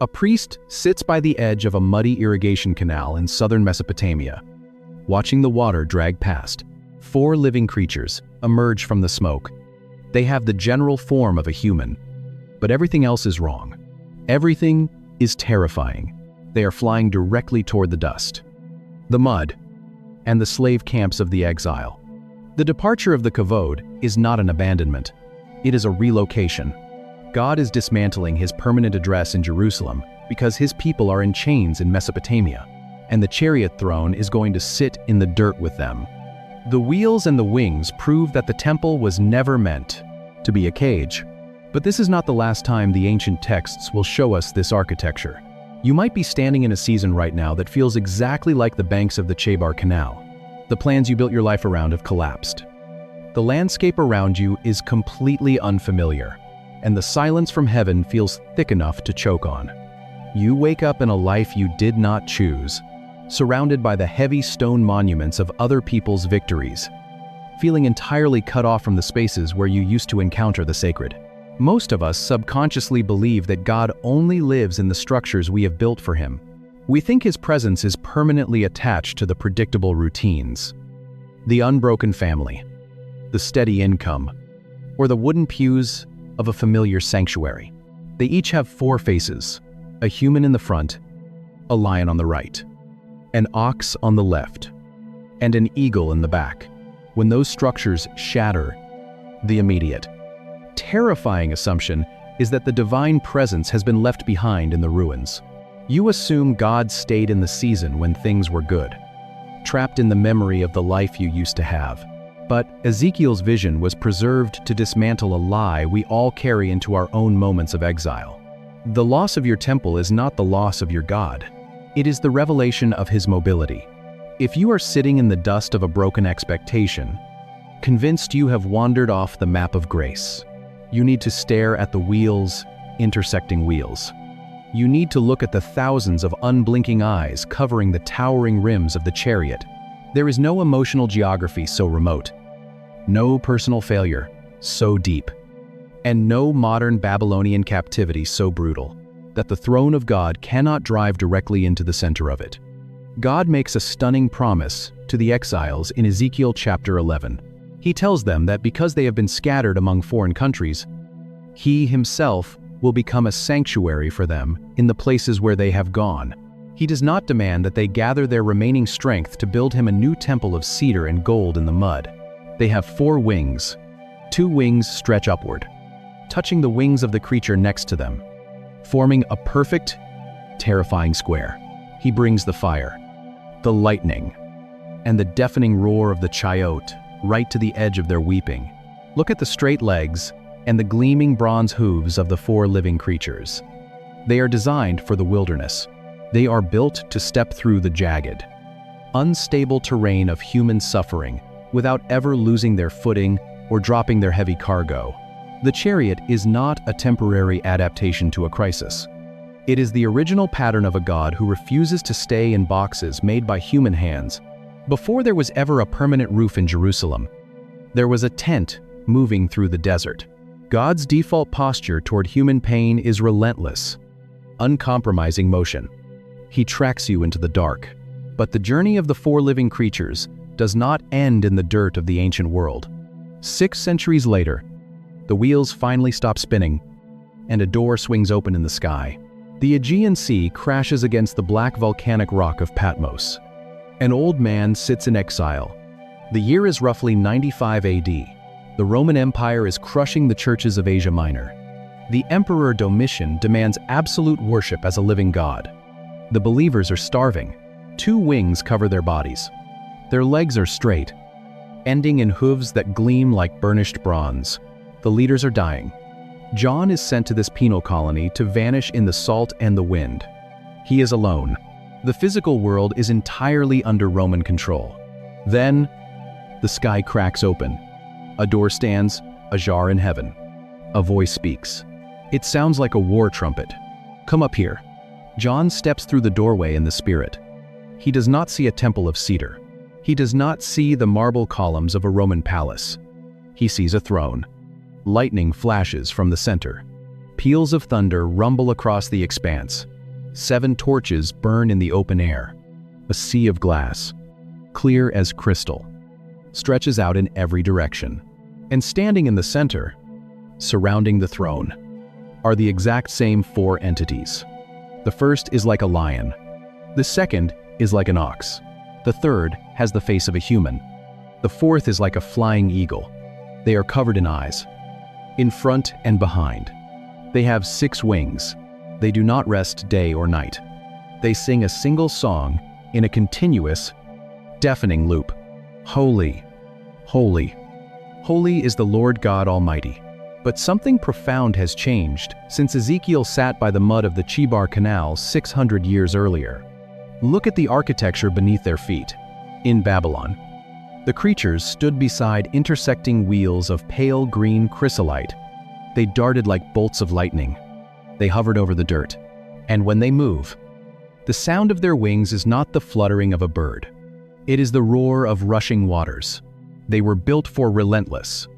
A priest sits by the edge of a muddy irrigation canal in southern Mesopotamia, watching the water drag past. 4 living creatures emerge from the smoke. They have the general form of a human, but everything else is wrong. Everything is terrifying. They are flying directly toward the dust, the mud, and the slave camps of the exile. The departure of the kavod is not an abandonment. It is a relocation. God is dismantling his permanent address in Jerusalem because his people are in chains in Mesopotamia, and the chariot throne is going to sit in the dirt with them. The wheels and the wings prove that the temple was never meant to be a cage. But this is not the last time the ancient texts will show us this architecture. You might be standing in a season right now that feels exactly like the banks of the Chebar Canal. The plans you built your life around have collapsed. The landscape around you is completely unfamiliar, and the silence from heaven feels thick enough to choke on. You wake up in a life you did not choose, surrounded by the heavy stone monuments of other people's victories, feeling entirely cut off from the spaces where you used to encounter the sacred. Most of us subconsciously believe that God only lives in the structures we have built for him. We think his presence is permanently attached to the predictable routines, the unbroken family, the steady income, or the wooden pews of a familiar sanctuary. They each have 4 faces: a human in the front, a lion on the right, an ox on the left, and an eagle in the back. When those structures shatter, the immediate, terrifying assumption is that the divine presence has been left behind in the ruins. You assume God stayed in the season when things were good, trapped in the memory of the life you used to have. But Ezekiel's vision was preserved to dismantle a lie we all carry into our own moments of exile. The loss of your temple is not the loss of your God. It is the revelation of his mobility. If you are sitting in the dust of a broken expectation, convinced you have wandered off the map of grace, you need to stare at the wheels intersecting wheels. You need to look at the thousands of unblinking eyes covering the towering rims of the chariot. There is no emotional geography so remote, no personal failure so deep, and no modern Babylonian captivity so brutal that the throne of God cannot drive directly into the center of it. God makes a stunning promise to the exiles in Ezekiel chapter 11. He tells them that because they have been scattered among foreign countries, he himself will become a sanctuary for them in the places where they have gone. He does not demand that they gather their remaining strength to build him a new temple of cedar and gold in the mud. They have 4 wings. 2 wings stretch upward, touching the wings of the creature next to them, forming a perfect, terrifying square. He brings the fire, the lightning, and the deafening roar of the chayot right to the edge of their weeping. Look at the straight legs and the gleaming bronze hooves of the 4 living creatures. They are designed for the wilderness. They are built to step through the jagged, unstable terrain of human suffering without ever losing their footing or dropping their heavy cargo. The chariot is not a temporary adaptation to a crisis. It is the original pattern of a God who refuses to stay in boxes made by human hands. Before there was ever a permanent roof in Jerusalem, there was a tent moving through the desert. God's default posture toward human pain is relentless, uncompromising motion. He tracks you into the dark. But the journey of the 4 living creatures does not end in the dirt of the ancient world. 6 centuries later, the wheels finally stop spinning, and a door swings open in the sky. The Aegean Sea crashes against the black volcanic rock of Patmos. An old man sits in exile. The year is roughly 95 AD. The Roman Empire is crushing the churches of Asia Minor. The Emperor Domitian demands absolute worship as a living god. The believers are starving. 2 wings cover their bodies. Their legs are straight, ending in hooves that gleam like burnished bronze. The leaders are dying. John is sent to this penal colony to vanish in the salt and the wind. He is alone. The physical world is entirely under Roman control. Then, the sky cracks open. A door stands ajar in heaven. A voice speaks. It sounds like a war trumpet. Come up here. John steps through the doorway in the spirit. He does not see a temple of cedar. He does not see the marble columns of a Roman palace. He sees a throne. Lightning flashes from the center. Peals of thunder rumble across the expanse. 7 torches burn in the open air. A sea of glass, clear as crystal, stretches out in every direction. And standing in the center, surrounding the throne, are the exact same 4 entities. The first is like a lion. The second is like an ox. The third has the face of a human. The fourth is like a flying eagle. They are covered in eyes, in front and behind. They have 6 wings. They do not rest day or night. They sing a single song in a continuous, deafening loop. Holy, holy, holy is the Lord God Almighty. But something profound has changed since Ezekiel sat by the mud of the Chebar Canal 600 years earlier. Look at the architecture beneath their feet. In Babylon, the creatures stood beside intersecting wheels of pale green chrysolite. They darted like bolts of lightning. They hovered over the dirt. And when they move, the sound of their wings is not the fluttering of a bird. It is the roar of rushing waters. They were built for relentless,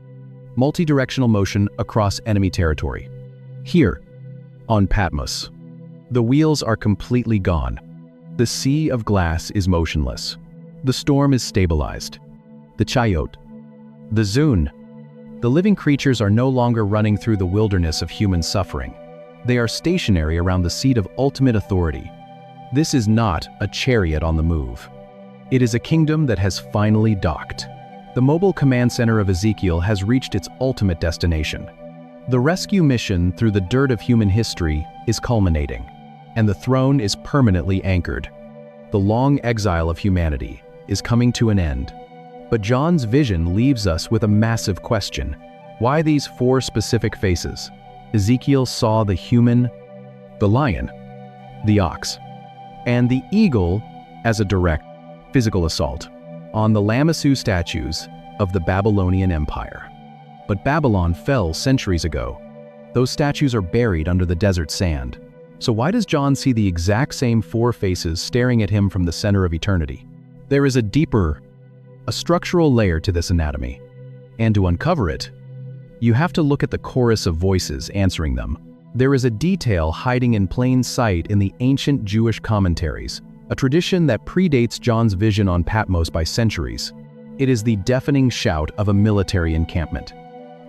multi-directional motion across enemy territory. Here, on Patmos, the wheels are completely gone. The sea of glass is motionless. The storm is stabilized. The Chayot, the Zun, the living creatures are no longer running through the wilderness of human suffering. They are stationary around the seat of ultimate authority. This is not a chariot on the move. It is a kingdom that has finally docked. The mobile command center of Ezekiel has reached its ultimate destination. The rescue mission through the dirt of human history is culminating, and the throne is permanently anchored. The long exile of humanity is coming to an end. But John's vision leaves us with a massive question. Why these 4 specific faces? Ezekiel saw the human, the lion, the ox, and the eagle as a direct physical assault on the Lamassu statues of the Babylonian Empire. But Babylon fell centuries ago. Those statues are buried under the desert sand. So why does John see the exact same 4 faces staring at him from the center of eternity? There is a structural layer to this anatomy. And to uncover it, you have to look at the chorus of voices answering them. There is a detail hiding in plain sight in the ancient Jewish commentaries, a tradition that predates John's vision on Patmos by centuries. It is the deafening shout of a military encampment.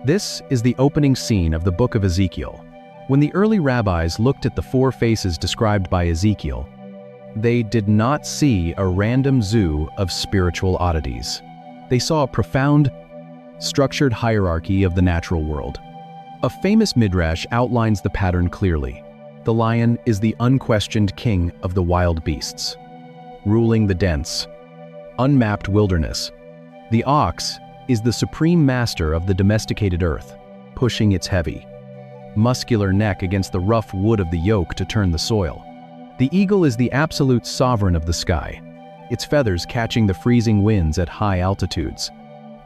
This is the opening scene of the book of Ezekiel. When the early rabbis looked at the 4 faces described by Ezekiel, they did not see a random zoo of spiritual oddities. They saw a profound, structured hierarchy of the natural world. A famous midrash outlines the pattern clearly. The lion is the unquestioned king of the wild beasts, ruling the dense, unmapped wilderness. The ox is the supreme master of the domesticated earth, pushing its heavy, muscular neck against the rough wood of the yoke to turn the soil. The eagle is the absolute sovereign of the sky, its feathers catching the freezing winds at high altitudes.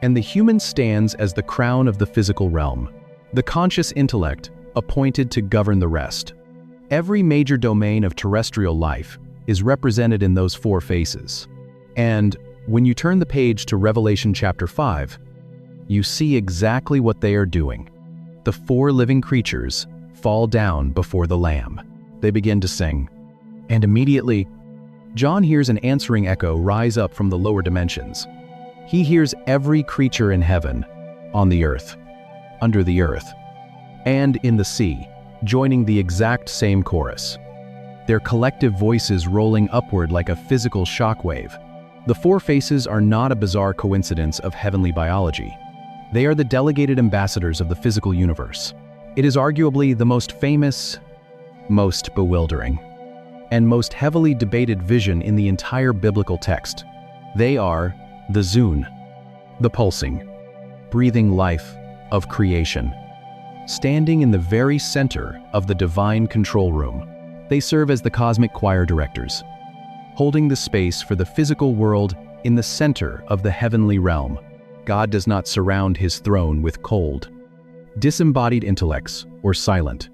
And the human stands as the crown of the physical realm, the conscious intellect appointed to govern the rest. Every major domain of terrestrial life is represented in those 4 faces. And when you turn the page to Revelation chapter 5, you see exactly what they are doing. The 4 living creatures fall down before the Lamb. They begin to sing. And immediately, John hears an answering echo rise up from the lower dimensions. He hears every creature in heaven, on the earth, under the earth, and in the sea, joining the exact same chorus. Their collective voices rolling upward like a physical shockwave. The 4 faces are not a bizarre coincidence of heavenly biology. They are the delegated ambassadors of the physical universe. It is arguably the most famous, most bewildering, and most heavily debated vision in the entire biblical text. They are the Zun, the pulsing, breathing life of creation. Standing in the very center of the divine control room, they serve as the cosmic choir directors, holding the space for the physical world in the center of the heavenly realm. God does not surround his throne with cold, disembodied intellects or silent,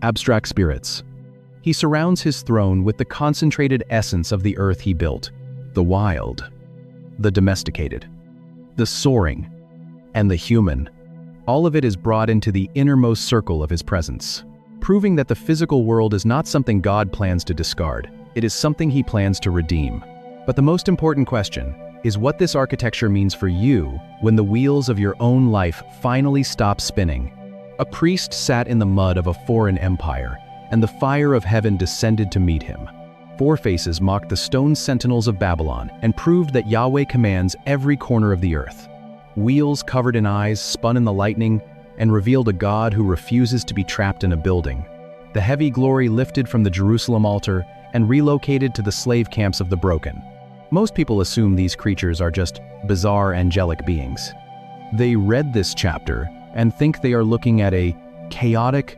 abstract spirits. He surrounds his throne with the concentrated essence of the earth he built, the wild, the domesticated, the soaring, and the human. All of it is brought into the innermost circle of his presence, proving that the physical world is not something God plans to discard. It is something He plans to redeem. But the most important question is what this architecture means for you when the wheels of your own life finally stop spinning. A priest sat in the mud of a foreign empire, and the fire of heaven descended to meet him. Four faces mocked the stone sentinels of Babylon and proved that Yahweh commands every corner of the earth. Wheels covered in eyes spun in the lightning and revealed a God who refuses to be trapped in a building. The heavy glory lifted from the Jerusalem altar and relocated to the slave camps of the broken. Most people assume these creatures are just bizarre angelic beings. They read this chapter and think they are looking at a chaotic,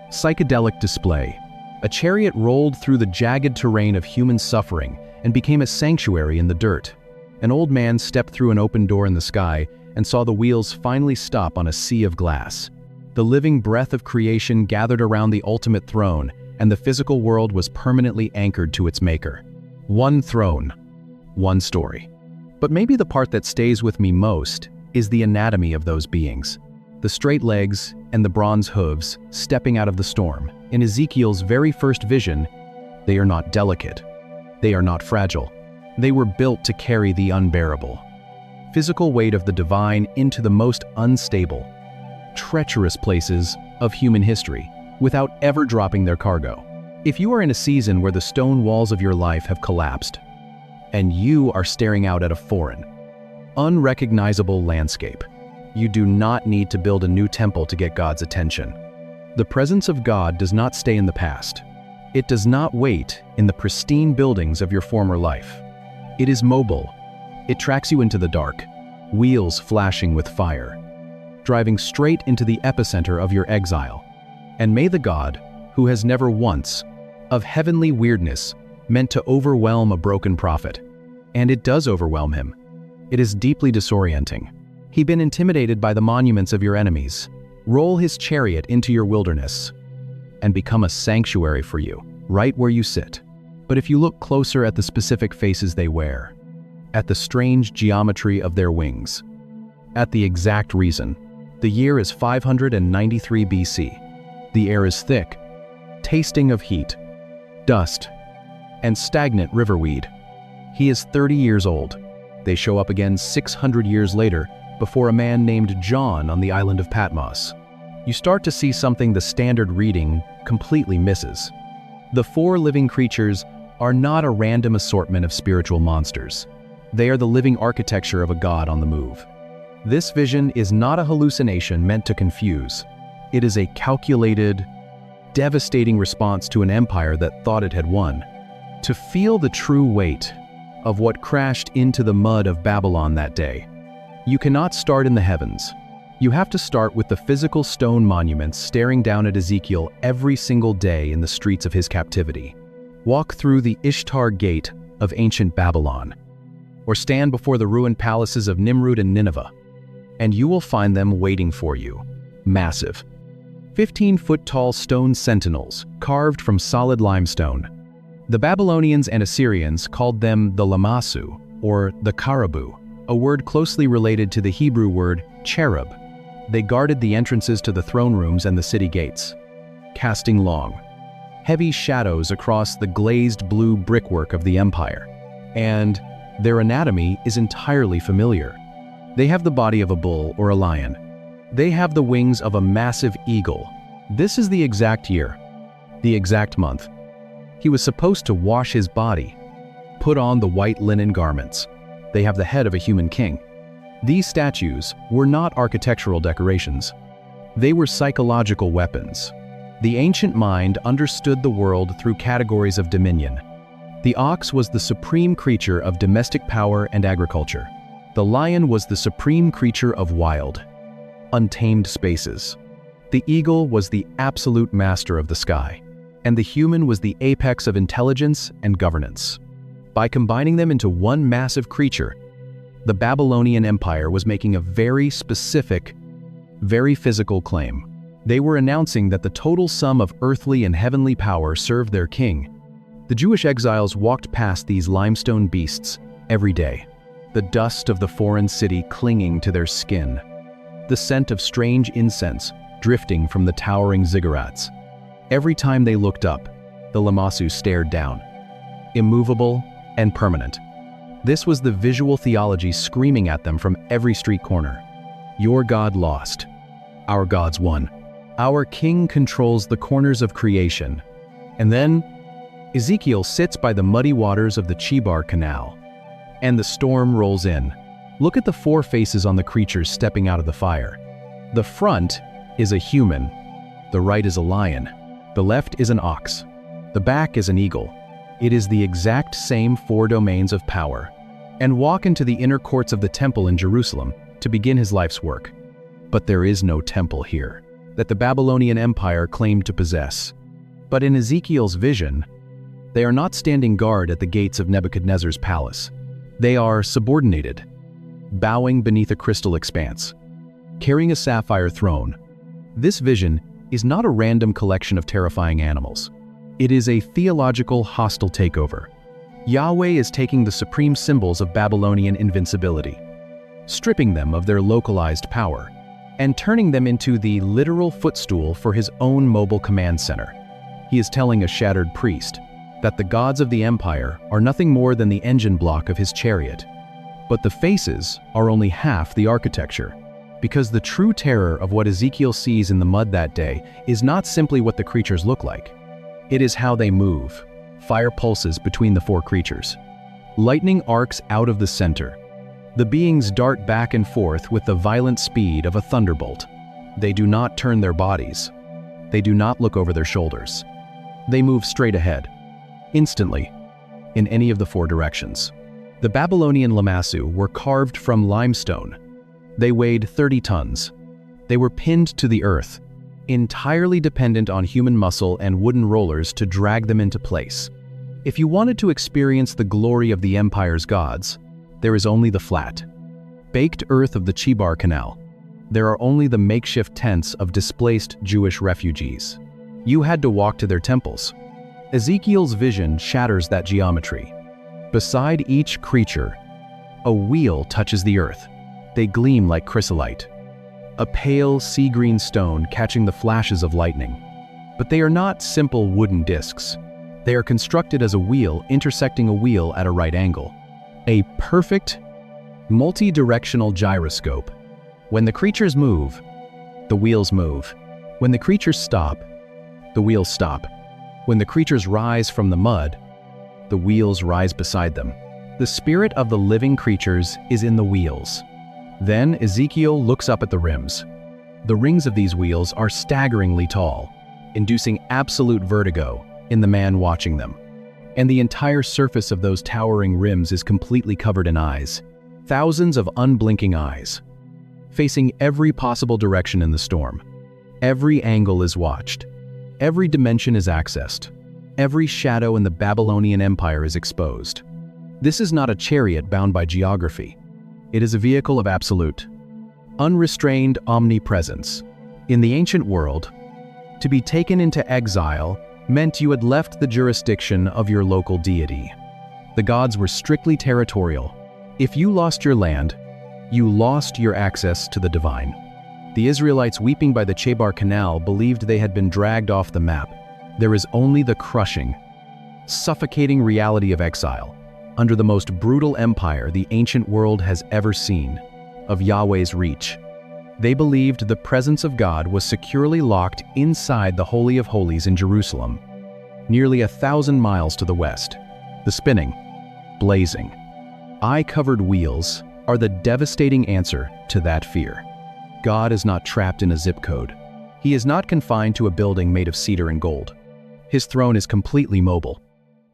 psychedelic display. A chariot rolled through the jagged terrain of human suffering and became a sanctuary in the dirt. An old man stepped through an open door in the sky and saw the wheels finally stop on a sea of glass. The living breath of creation gathered around the ultimate throne, and the physical world was permanently anchored to its maker. One throne, one story. But maybe the part that stays with me most is the anatomy of those beings. The straight legs and the bronze hooves stepping out of the storm. In Ezekiel's very first vision, they are not delicate. They are not fragile. They were built to carry the unbearable physical weight of the divine into the most unstable, treacherous places of human history without ever dropping their cargo. If you are in a season where the stone walls of your life have collapsed and you are staring out at a foreign, unrecognizable landscape, you do not need to build a new temple to get God's attention. The presence of God does not stay in the past. It does not wait in the pristine buildings of your former life. It is mobile. It tracks you into the dark, wheels flashing with fire, driving straight into the epicenter of your exile. And may the God, who has never once, of heavenly weirdness, meant to overwhelm a broken prophet, and it does overwhelm him. It is deeply disorienting. He's been intimidated by the monuments of your enemies. Roll his chariot into your wilderness and become a sanctuary for you, right where you sit. But if you look closer at the specific faces they wear, at the strange geometry of their wings, at the exact reason, the year is 593 BC. The air is thick, tasting of heat, dust, and stagnant riverweed. He is 30 years old. They show up again 600 years later before a man named John on the island of Patmos. You start to see something the standard reading completely misses. The four living creatures are not a random assortment of spiritual monsters. They are the living architecture of a God on the move. This vision is not a hallucination meant to confuse. It is a calculated, devastating response to an empire that thought it had won. To feel the true weight of what crashed into the mud of Babylon that day, you cannot start in the heavens. You have to start with the physical stone monuments staring down at Ezekiel every single day in the streets of his captivity. Walk through the Ishtar Gate of ancient Babylon, or stand before the ruined palaces of Nimrud and Nineveh, and you will find them waiting for you. Massive, 15-foot-tall stone sentinels carved from solid limestone. The Babylonians and Assyrians called them the Lamassu, or the Karabu, a word closely related to the Hebrew word cherub. They guarded the entrances to the throne rooms and the city gates, casting long, heavy shadows across the glazed blue brickwork of the empire. And their anatomy is entirely familiar. They have the body of a bull or a lion. They have the wings of a massive eagle. This is the exact year, the exact month. He was supposed to wash his body, put on the white linen garments. They have the head of a human king. These statues were not architectural decorations. They were psychological weapons. The ancient mind understood the world through categories of dominion. The ox was the supreme creature of domestic power and agriculture. The lion was the supreme creature of wild, untamed spaces. The eagle was the absolute master of the sky, and the human was the apex of intelligence and governance. By combining them into one massive creature, the Babylonian Empire was making a very specific, very physical claim. They were announcing that the total sum of earthly and heavenly power served their king. The Jewish exiles walked past these limestone beasts every day, the dust of the foreign city clinging to their skin, the scent of strange incense drifting from the towering ziggurats. Every time they looked up, the Lamassu stared down, immovable and permanent. This was the visual theology screaming at them from every street corner. Your God lost. Our God's won. Our King controls the corners of creation. And then, Ezekiel sits by the muddy waters of the Chebar Canal, and the storm rolls in. Look at the four faces on the creatures stepping out of the fire. The front is a human, the right is a lion, the left is an ox, the back is an eagle. It is the exact same four domains of power, and walk into the inner courts of the temple in Jerusalem to begin his life's work. But there is no temple here that the Babylonian Empire claimed to possess. But in Ezekiel's vision, they are not standing guard at the gates of Nebuchadnezzar's palace. They are subordinated, bowing beneath a crystal expanse, carrying a sapphire throne. This vision is not a random collection of terrifying animals. It is a theological hostile takeover. Yahweh is taking the supreme symbols of Babylonian invincibility, stripping them of their localized power, and turning them into the literal footstool for his own mobile command center. He is telling a shattered priest that the gods of the empire are nothing more than the engine block of his chariot. But the faces are only half the architecture, because the true terror of what Ezekiel sees in the mud that day is not simply what the creatures look like. It is how they move. Fire pulses between the four creatures. Lightning arcs out of the center. The beings dart back and forth with the violent speed of a thunderbolt. They do not turn their bodies. They do not look over their shoulders. They move straight ahead, instantly, in any of the four directions. The Babylonian Lamassu were carved from limestone. They weighed 30 tons. They were pinned to the earth, entirely dependent on human muscle and wooden rollers to drag them into place. If you wanted to experience the glory of the empire's gods, there is only the flat, baked earth of the Chebar Canal. There are only the makeshift tents of displaced Jewish refugees. You had to walk to their temples. Ezekiel's vision shatters that geometry. Beside each creature, a wheel touches the earth. They gleam like chrysolite, a pale sea-green stone catching the flashes of lightning. But they are not simple wooden discs. They are constructed as a wheel intersecting a wheel at a right angle. A perfect, multi-directional gyroscope. When the creatures move, the wheels move. When the creatures stop, the wheels stop. When the creatures rise from the mud, the wheels rise beside them. The spirit of the living creatures is in the wheels. Then Ezekiel looks up at the rims. The rings of these wheels are staggeringly tall, inducing absolute vertigo in the man watching them. And the entire surface of those towering rims is completely covered in eyes. Thousands of unblinking eyes, facing every possible direction in the storm. Every angle is watched. Every dimension is accessed. Every shadow in the Babylonian Empire is exposed. This is not a chariot bound by geography. It is a vehicle of absolute, unrestrained omnipresence. In the ancient world, to be taken into exile meant you had left the jurisdiction of your local deity. The gods were strictly territorial. If you lost your land, you lost your access to the divine. The Israelites weeping by the Chebar Canal believed they had been dragged off the map. There is only the crushing, suffocating reality of exile, under the most brutal empire the ancient world has ever seen, of Yahweh's reach. They believed the presence of God was securely locked inside the Holy of Holies in Jerusalem, nearly 1,000 miles to the west. The spinning, blazing, eye-covered wheels are the devastating answer to that fear. God is not trapped in a zip code. He is not confined to a building made of cedar and gold. His throne is completely mobile,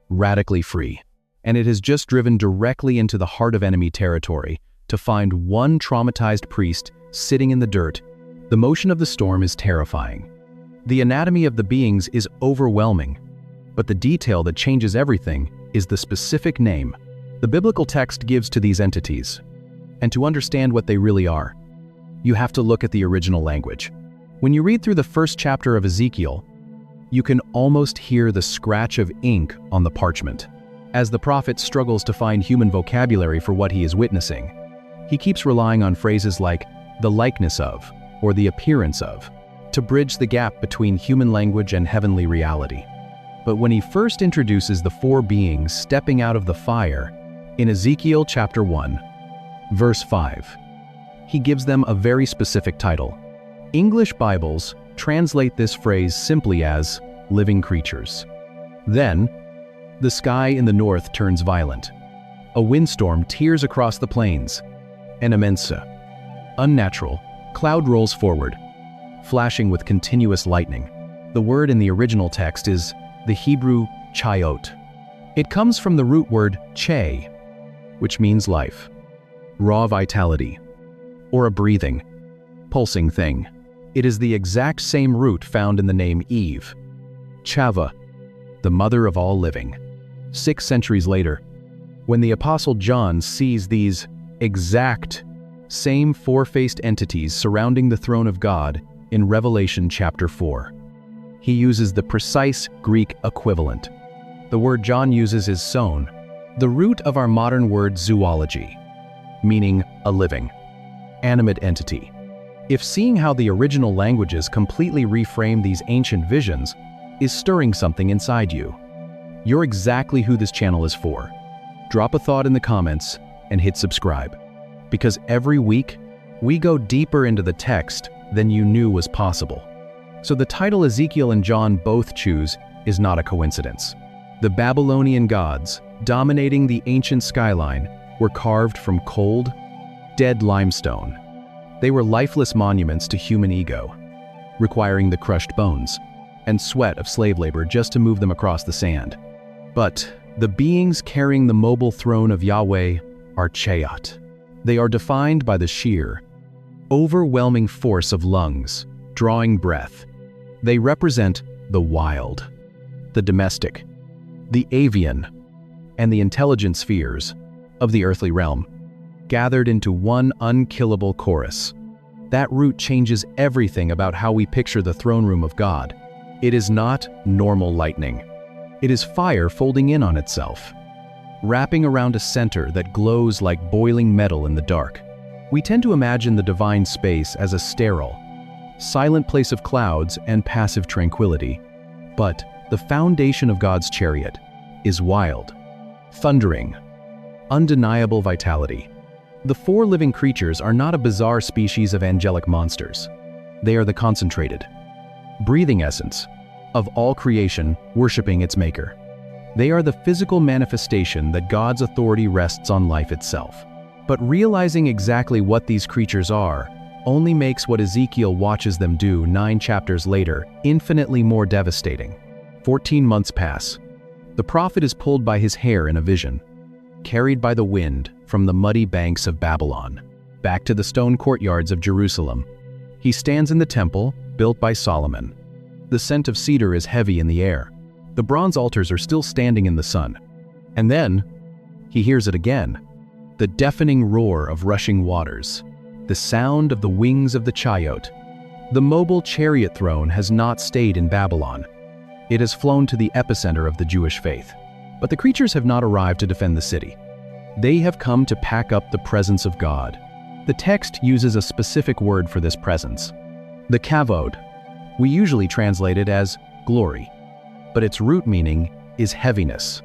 radically free, and it has just driven directly into the heart of enemy territory to find one traumatized priest sitting in the dirt. The motion of the storm is terrifying. The anatomy of the beings is overwhelming, but the detail that changes everything is the specific name the biblical text gives to these entities. And to understand what they really are, you have to look at the original language. When you read through the first chapter of Ezekiel, you can almost hear the scratch of ink on the parchment. As the prophet struggles to find human vocabulary for what he is witnessing, he keeps relying on phrases like the likeness of or the appearance of. to bridge the gap between human language and heavenly reality. But when he first introduces the four beings stepping out of the fire, in Ezekiel chapter 1, verse 5, he gives them a very specific title. English Bibles translate this phrase simply as living creatures. Then, the sky in the north turns violent. A windstorm tears across the plains. An immense, unnatural cloud rolls forward, flashing with continuous lightning. The word in the original text is the Hebrew chayot. It comes from the root word che, which means life, raw vitality, or a breathing, pulsing thing. It is the exact same root found in the name Eve, Chava, the mother of all living. 6 centuries later, when the Apostle John sees these exact same four-faced entities surrounding the throne of God in Revelation chapter 4, he uses the precise Greek equivalent. The word John uses is zoon, the root of our modern word zoology, meaning a living, animate entity. If seeing how the original languages completely reframe these ancient visions is stirring something inside you, you're exactly who this channel is for. Drop a thought in the comments and hit subscribe, because every week we go deeper into the text than you knew was possible. So the title Ezekiel and John both choose is not a coincidence. The Babylonian gods dominating the ancient skyline were carved from cold, dead limestone. They were lifeless monuments to human ego, requiring the crushed bones and sweat of slave labor just to move them across the sand. But the beings carrying the mobile throne of Yahweh are Chayot. They are defined by the sheer, overwhelming force of lungs, drawing breath. They represent the wild, the domestic, the avian, and the intelligent spheres of the earthly realm, gathered into one unkillable chorus. That root changes everything about how we picture the throne room of God. It is not normal lightning. It is fire folding in on itself, wrapping around a center that glows like boiling metal in the dark. We tend to imagine the divine space as a sterile, silent place of clouds and passive tranquility. But the foundation of God's chariot is wild, thundering, undeniable vitality. The four living creatures are not a bizarre species of angelic monsters. They are the concentrated, breathing essence of all creation worshiping its maker. They are the physical manifestation that God's authority rests on life itself. But realizing exactly what these creatures are only makes what Ezekiel watches them do 9 chapters later infinitely more devastating. 14 months pass. The prophet is pulled by his hair in a vision, carried by the wind from the muddy banks of Babylon, back to the stone courtyards of Jerusalem. He stands in the temple, built by Solomon. The scent of cedar is heavy in the air. The bronze altars are still standing in the sun. And then, he hears it again. The deafening roar of rushing waters. The sound of the wings of the chayot. The mobile chariot throne has not stayed in Babylon. It has flown to the epicenter of the Jewish faith. But the creatures have not arrived to defend the city. They have come to pack up the presence of God. The text uses a specific word for this presence, the kavod. We usually translate it as glory, but its root meaning is heaviness,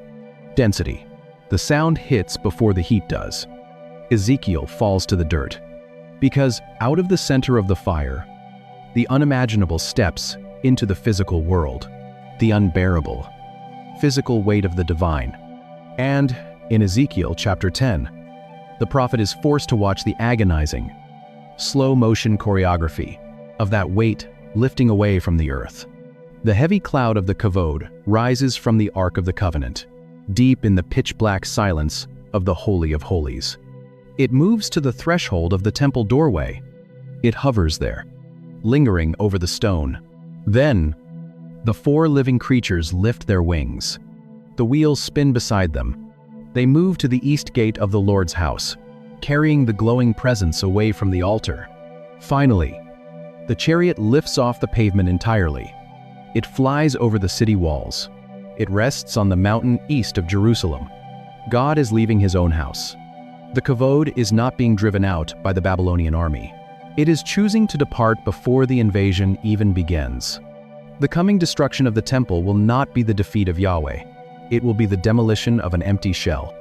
density. The sound hits before the heat does. Ezekiel falls to the dirt, because out of the center of the fire, the unimaginable steps into the physical world, the unbearable, physical weight of the divine. And in Ezekiel chapter 10, the prophet is forced to watch the agonizing, slow-motion choreography of that weight lifting away from the earth. The heavy cloud of the kavod rises from the Ark of the Covenant, deep in the pitch-black silence of the Holy of Holies. It moves to the threshold of the temple doorway. It hovers there, lingering over the stone. Then, the four living creatures lift their wings. The wheels spin beside them. They move to the east gate of the Lord's house, carrying the glowing presence away from the altar. Finally, the chariot lifts off the pavement entirely. It flies over the city walls. It rests on the mountain east of Jerusalem. God is leaving his own house. The kavod is not being driven out by the Babylonian army. It is choosing to depart before the invasion even begins. The coming destruction of the temple will not be the defeat of Yahweh. It will be the demolition of an empty shell.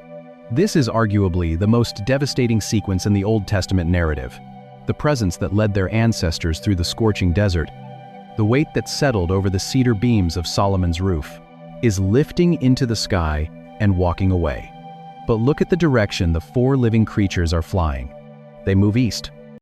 This is arguably the most devastating sequence in the Old Testament narrative. The presence that led their ancestors through the scorching desert, the weight that settled over the cedar beams of Solomon's roof, is lifting into the sky and walking away. But look at the direction the four living creatures are flying. They move east,